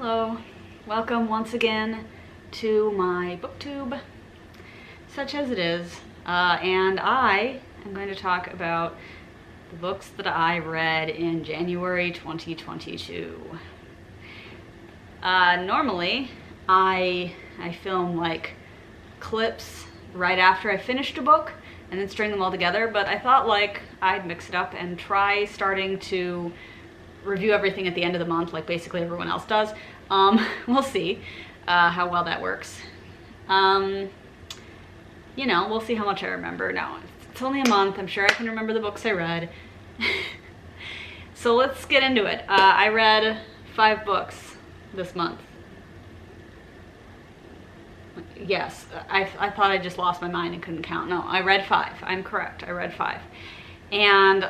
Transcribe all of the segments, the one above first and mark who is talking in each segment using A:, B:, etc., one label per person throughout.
A: Hello, welcome once again to my booktube, such as it is, and I am going to talk about the books that I read in January 2022. Normally, I film like clips right after I finished a book and then string them all together, but I thought like I'd mix it up and try starting to review everything at the end of the month like basically everyone else does. We'll see how well that works. You know, we'll see how much I remember. No, it's only a month. I'm sure I can remember the books I read. So let's get into it. I read 5 books this month. Yes, I thought I just lost my mind and couldn't count. No, I read 5. I'm correct. I read 5. And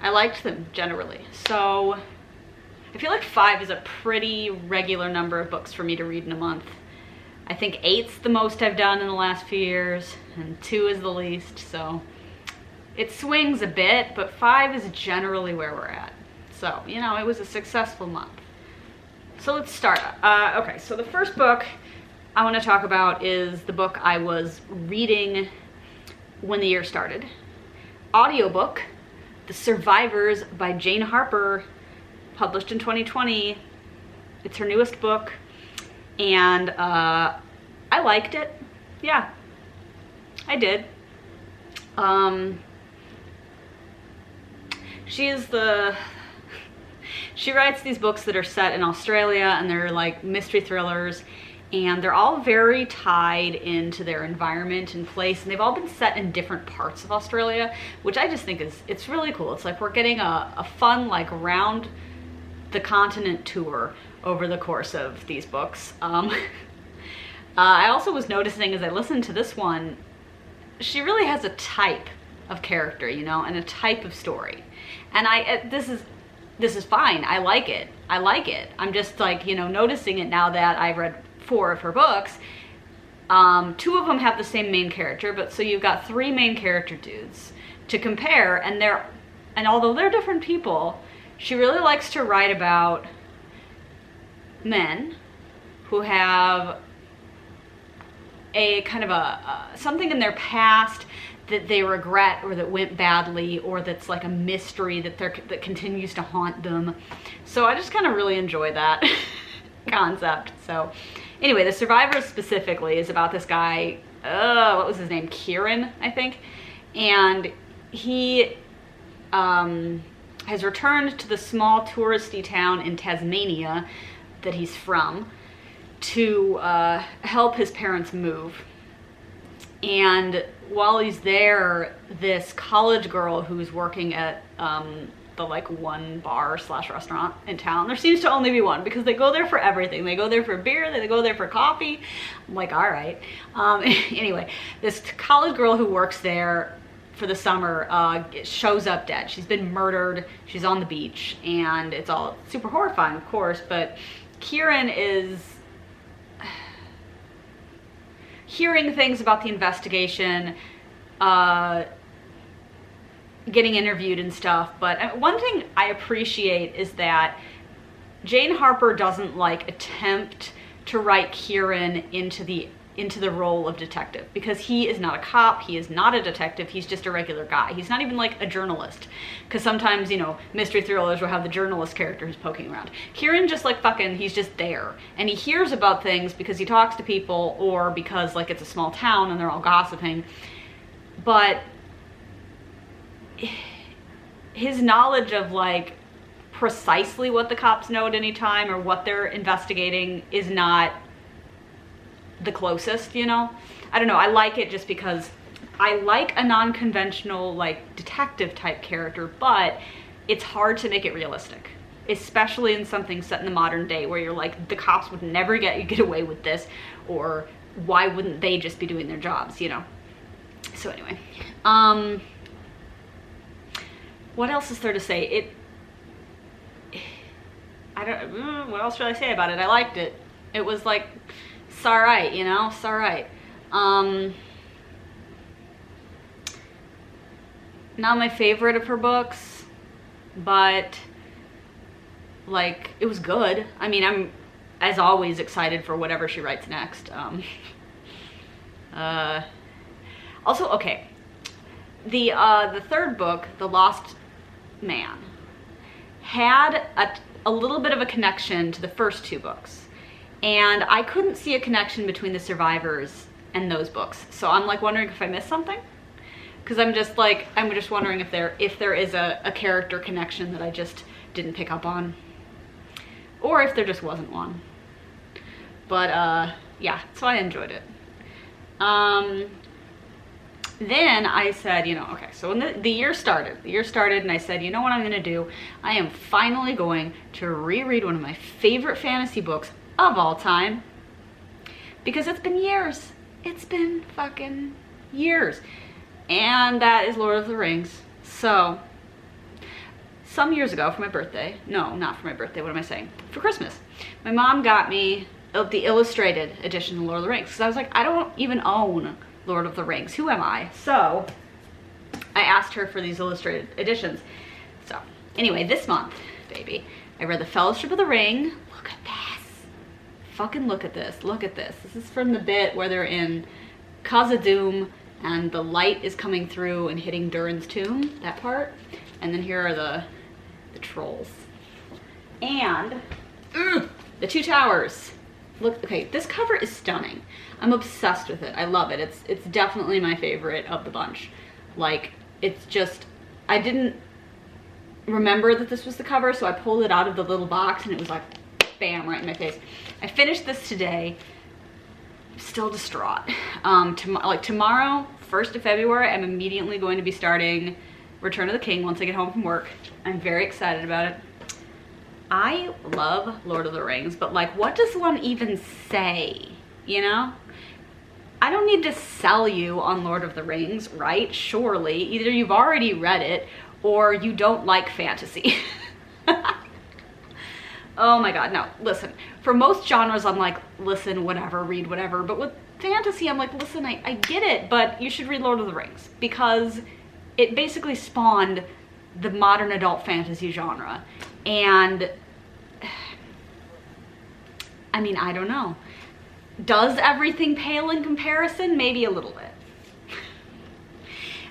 A: I liked them generally. So I feel like 5 is a pretty regular number of books for me to read in a month. I think 8's the most I've done in the last few years, and 2 is the least, so it swings a bit, but 5 is generally where we're at. So, you know, it was a successful month. So let's start. Okay, so the first book I want to talk about is the book I was reading when the year started. Audiobook, The Survivors by Jane Harper, published in 2020. It's her newest book, and I liked it. Yeah, I did. She writes these books that are set in Australia, and they're like mystery thrillers, and they're all very tied into their environment and place, and they've all been set in different parts of Australia, which I just think it's really cool. It's like we're getting a fun like round the continent tour over the course of these books. I also was noticing as I listened to this one, she really has a type of character, you know, and a type of story, and this is fine. I like it. I'm just like, you know, noticing it now that I've read 4 of her books. 2 of them have the same main character, but so you've got 3 main character dudes to compare, and although they're different people, she really likes to write about men who have a kind of something in their past that they regret or that went badly, or that's like a mystery that continues to haunt them. So I just kind of really enjoy that concept. So anyway, The Survivors specifically is about this guy, what was his name? Kieran, I think. And he has returned to the small touristy town in Tasmania that he's from to help his parents move. And while he's there, this college girl who's working at the like one bar / restaurant in town, there seems to only be one because they go there for everything. They go there for beer, they go there for coffee. I'm like, all right. Anyway, this college girl who works there for the summer shows up dead. She's been murdered. She's on the beach, and it's all super horrifying, of course, but Kieran is hearing things about the investigation, getting interviewed and stuff. But one thing I appreciate is that Jane Harper doesn't like attempt to write Kieran into the role of detective, because he is not a cop, he is not a detective, he's just a regular guy. He's not even like a journalist, because sometimes, you know, mystery thrillers will have the journalist character who's poking around. Kieran just like fucking, he's just there, and he hears about things because he talks to people, or because like it's a small town and they're all gossiping. But his knowledge of like precisely what the cops know at any time or what they're investigating is not the closest, you know? I don't know, I like it just because I like a non-conventional like detective type character, but it's hard to make it realistic, especially in something set in the modern day where you're like, the cops would never get away with this, or why wouldn't they just be doing their jobs, you know? So anyway, what else is there to say? What else should I say about it? I liked it. It was like, it's all right, you know, it's all right. Not my favorite of her books, but Like, it was good. I mean, I'm, as always, excited for whatever she writes next. Also, okay, the third book, The Lost Man, had a little bit of a connection to the first two books, and I couldn't see a connection between the survivors and those books. So I'm like wondering if I missed something, because I'm just wondering if there is a character connection that I just didn't pick up on, or if there just wasn't one. But yeah, so I enjoyed it. Then I said, you know, okay, so when the year started, and I said, you know what I'm gonna do? I am finally going to reread one of my favorite fantasy books of all time, because it's been years. It's been fucking years. And that is Lord of the Rings. So, some years ago for my birthday, no, not for my birthday, what am I saying? For Christmas, my mom got me the illustrated edition of Lord of the Rings, because I was like, I don't even own Lord of the Rings. Who am I? So I asked her for these illustrated editions. So anyway, this month, baby, I read The Fellowship of the Ring. Look at this. Fucking look at this. Look at this. This is from the bit where they're in Khazad-dûm and the light is coming through and hitting Durin's tomb, that part. And then here are the trolls. And the Two Towers. Look, okay, this cover is stunning. I'm obsessed with it. I love it. It's definitely my favorite of the bunch. Like, it's just, I didn't remember that this was the cover, so I pulled it out of the little box and it was like, bam, right in my face. I finished this today. I'm still distraught. Tomorrow, 1st of February, I'm immediately going to be starting Return of the King once I get home from work. I'm very excited about it. I love Lord of the Rings, but like, what does one even say, you know? I don't need to sell you on Lord of the Rings, right? Surely. Either you've already read it or you don't like fantasy. Oh my God, no, listen. For most genres, I'm like, listen, whatever, read whatever. But with fantasy, I'm like, listen, I get it, but you should read Lord of the Rings, because it basically spawned the modern adult fantasy genre. And I mean, I don't know. Does everything pale in comparison? Maybe a little bit.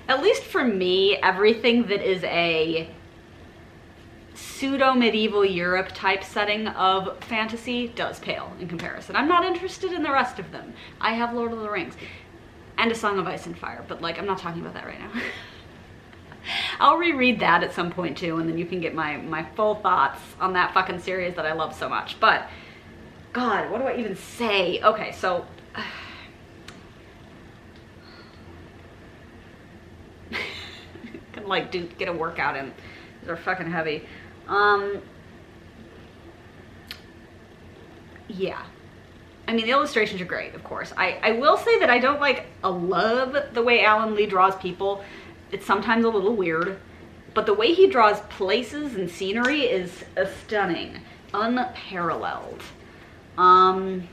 A: At least for me, everything that is a pseudo-medieval Europe type setting of fantasy does pale in comparison. I'm not interested in the rest of them. I have Lord of the Rings and A Song of Ice and Fire, but like, I'm not talking about that right now. I'll reread that at some point too, and then you can get my full thoughts on that fucking series that I love so much. But God, what do I even say? Okay, so can like get a workout in. They're fucking heavy. Yeah. I mean, the illustrations are great, of course. I will say that I don't like love the way Alan Lee draws people. It's sometimes a little weird, but the way he draws places and scenery is stunning, unparalleled. And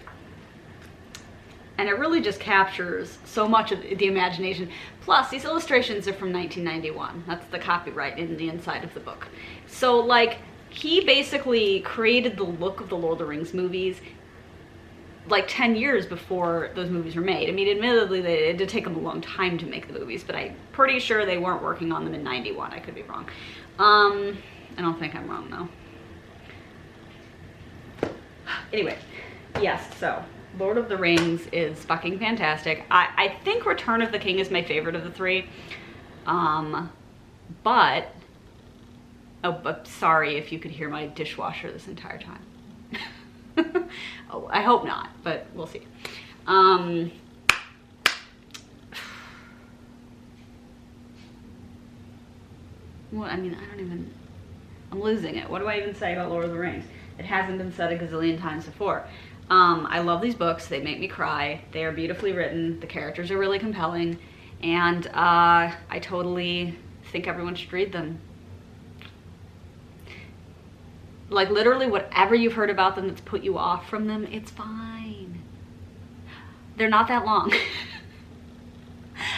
A: it really just captures so much of the imagination. Plus, these illustrations are from 1991. That's the copyright in the inside of the book. So, like, he basically created the look of the Lord of the Rings movies like 10 years before those movies were made. I mean, admittedly, it did take them a long time to make the movies, but I'm pretty sure they weren't working on them in 91. I could be wrong. I don't think I'm wrong, though. Anyway, yes, so Lord of the Rings is fucking fantastic. I think Return of the King is my favorite of the three. But sorry if you could hear my dishwasher this entire time. Oh, I hope not, but we'll see. Well, I mean, I'm losing it. What do I even say about Lord of the Rings? It hasn't been said a gazillion times before. I love these books. They make me cry. They are beautifully written. The characters are really compelling. And I totally think everyone should read them. Like, literally whatever you've heard about them that's put you off from them, it's fine. They're not that long.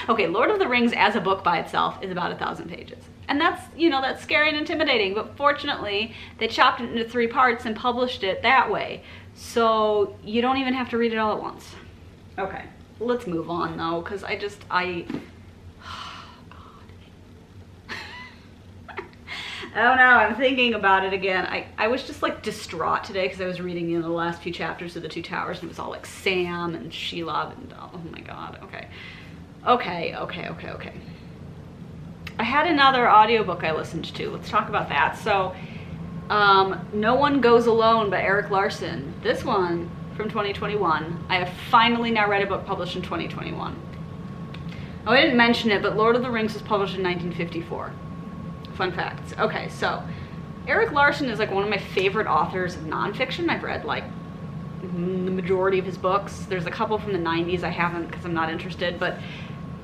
A: Okay, Lord of the Rings as a book by itself is about 1,000 pages. And that's, you know, that's scary and intimidating, but fortunately they chopped it into 3 parts and published it that way. So you don't even have to read it all at once. Okay, let's move on though, because I don't know, I'm thinking about it again. I was just like distraught today because I was reading, you know, the last few chapters of The Two Towers, and it was all like Sam and Sheila and oh my god, okay. I had another audiobook I listened to. Let's talk about that. So, No One Goes Alone by Erik Larson. This one from 2021. I have finally now read a book published in 2021. Oh, I didn't mention it, but Lord of the Rings was published in 1954. Fun facts. Okay, so Erik Larson is like one of my favorite authors of nonfiction. I've read like the majority of his books. There's a couple from the 90s I haven't because I'm not interested, but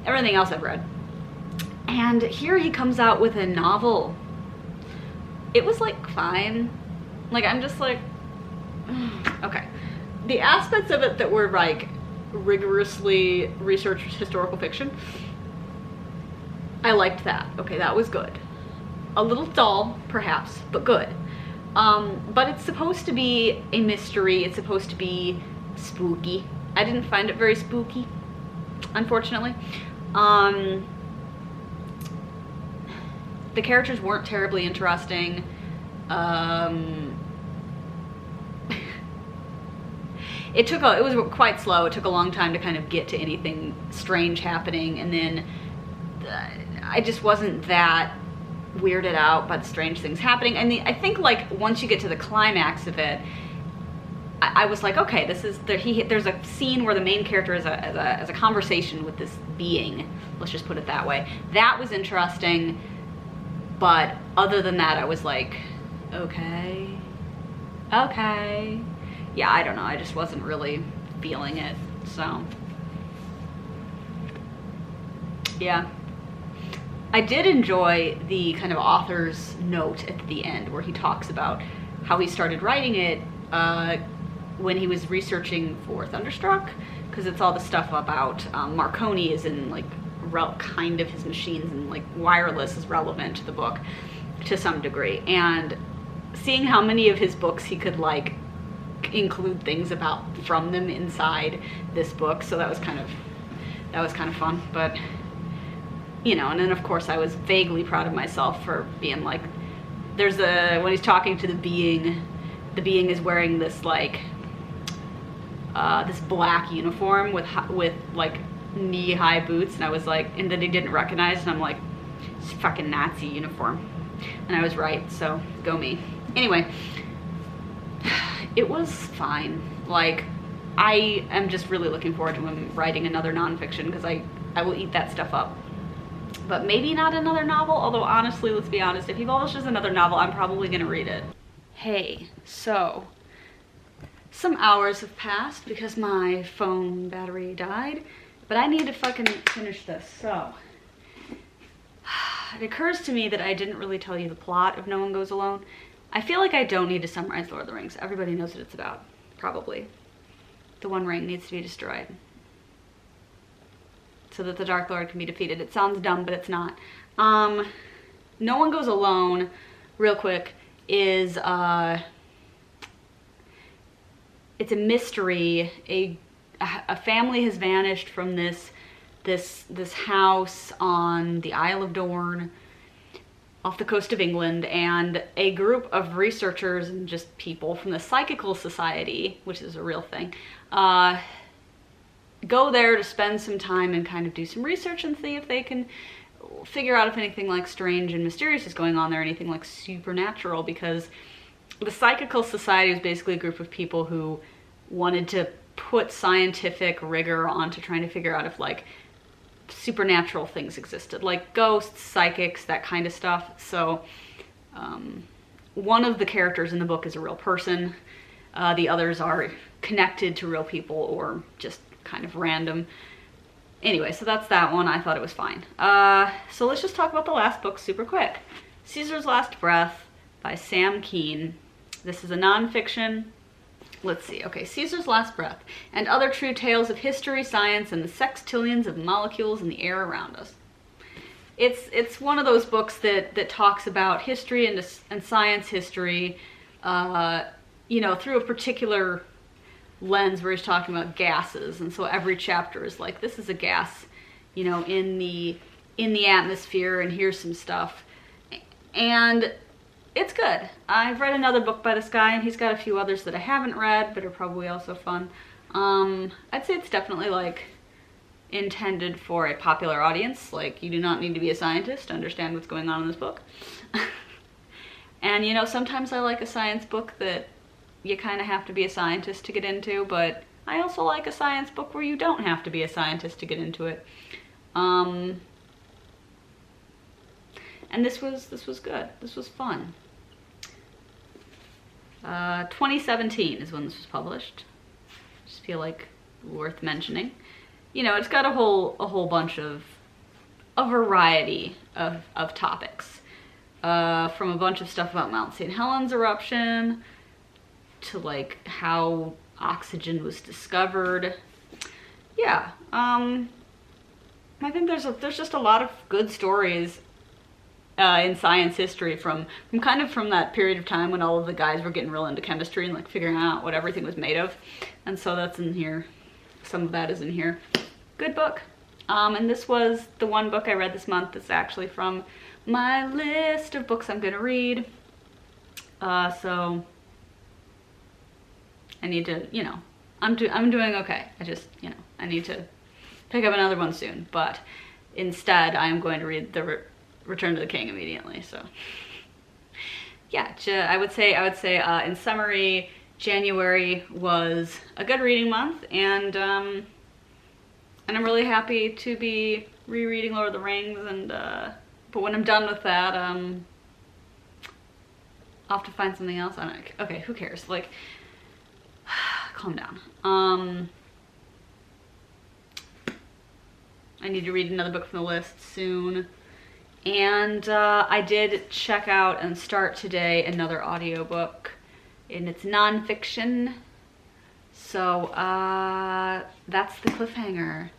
A: everything else I've read. And here he comes out with a novel. It was like fine. Like I'm just like, okay. The aspects of it that were like rigorously researched historical fiction, I liked that. Okay, that was good. A little dull, perhaps, but good. But it's supposed to be a mystery. It's supposed to be spooky. I didn't find it very spooky, unfortunately. The characters weren't terribly interesting. It was quite slow. It took a long time to kind of get to anything strange happening, and then I just wasn't that weirded out by the strange things happening. And I think like once you get to the climax of it, I was like, okay, this is there's a scene where the main character has a conversation with this being. Let's just put it that way. That was interesting, but other than that, I was like, okay. Yeah, I don't know. I just wasn't really feeling it. So, yeah. I did enjoy the kind of author's note at the end where he talks about how he started writing it when he was researching for Thunderstruck, because it's all the stuff about Marconi is in like kind of his machines, and like wireless is relevant to the book to some degree, and seeing how many of his books he could like include things about from them inside this book, so that was kind of fun. But you know, and then of course I was vaguely proud of myself for being like, when he's talking to the being is wearing this like this black uniform with like knee-high boots, and I was like, and that he didn't recognize, and I'm like, it's a fucking Nazi uniform, and I was right, so go me. Anyway, it was fine. Like, I am just really looking forward to him writing another nonfiction, because I will eat that stuff up. But maybe not another novel, although honestly, let's be honest, if he publishes another novel, I'm probably gonna read it. Hey, so some hours have passed because my phone battery died, but I need to fucking finish this. So it occurs to me that I didn't really tell you the plot of No One Goes Alone. I feel like I don't need to summarize Lord of the Rings. Everybody knows what it's about, probably. The One Ring needs to be destroyed so that the Dark Lord can be defeated. It sounds dumb, but it's not. No One Goes Alone, real quick, is it's a mystery. A family has vanished from this house on the Isle of Dorne off the coast of England, and a group of researchers and just people from the Psychical Society, which is a real thing, go there to spend some time and kind of do some research and see if they can figure out if anything like strange and mysterious is going on there, anything like supernatural, because the Psychical Society is basically a group of people who wanted to put scientific rigor onto trying to figure out if like supernatural things existed, like ghosts, psychics, that kind of stuff. So one of the characters in the book is a real person. The others are connected to real people or just kind of random. Anyway, so that's that one. I thought it was fine. So let's just talk about the last book super quick. Caesar's Last Breath by Sam Kean. This is a nonfiction. Let's see. Okay, Caesar's Last Breath and Other True Tales of History, Science, and the Sextillions of Molecules in the Air Around Us. It's one of those books that talks about history and science history, you know, through a particular lens where he's talking about gases, and so every chapter is like, this is a gas, you know, in the atmosphere, and here's some stuff, and it's good. I've read another book by this guy, and he's got a few others that I haven't read but are probably also fun. I'd say it's definitely like intended for a popular audience. Like, you do not need to be a scientist to understand what's going on in this book. And you know, sometimes I like a science book that you kind of have to be a scientist to get into, but I also like a science book where you don't have to be a scientist to get into it. And this was good. This was fun. 2017 is when this was published. Just feel like worth mentioning. You know, it's got a whole bunch of a variety of topics, from a bunch of stuff about Mount St. Helens eruption to like how oxygen was discovered. Yeah, I think there's just a lot of good stories in science history from that period of time when all of the guys were getting real into chemistry and like figuring out what everything was made of, and so that's in here. Some of that is in here. Good book. And this was the one book I read this month that's actually from my list of books I'm gonna read. So I need to, you know, I'm doing okay. I just, you know, I need to pick up another one soon, but instead I am going to read the Return to the King immediately. So yeah, I would say in summary, January was a good reading month, and I'm really happy to be rereading Lord of the Rings, and but when I'm done with that, I'll have to find something else. Okay, who cares? Like, calm down. I need to read another book from the list soon. And I did check out and start today another audiobook, and it's nonfiction. So that's the cliffhanger.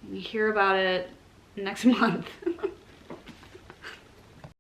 A: You hear about it next month.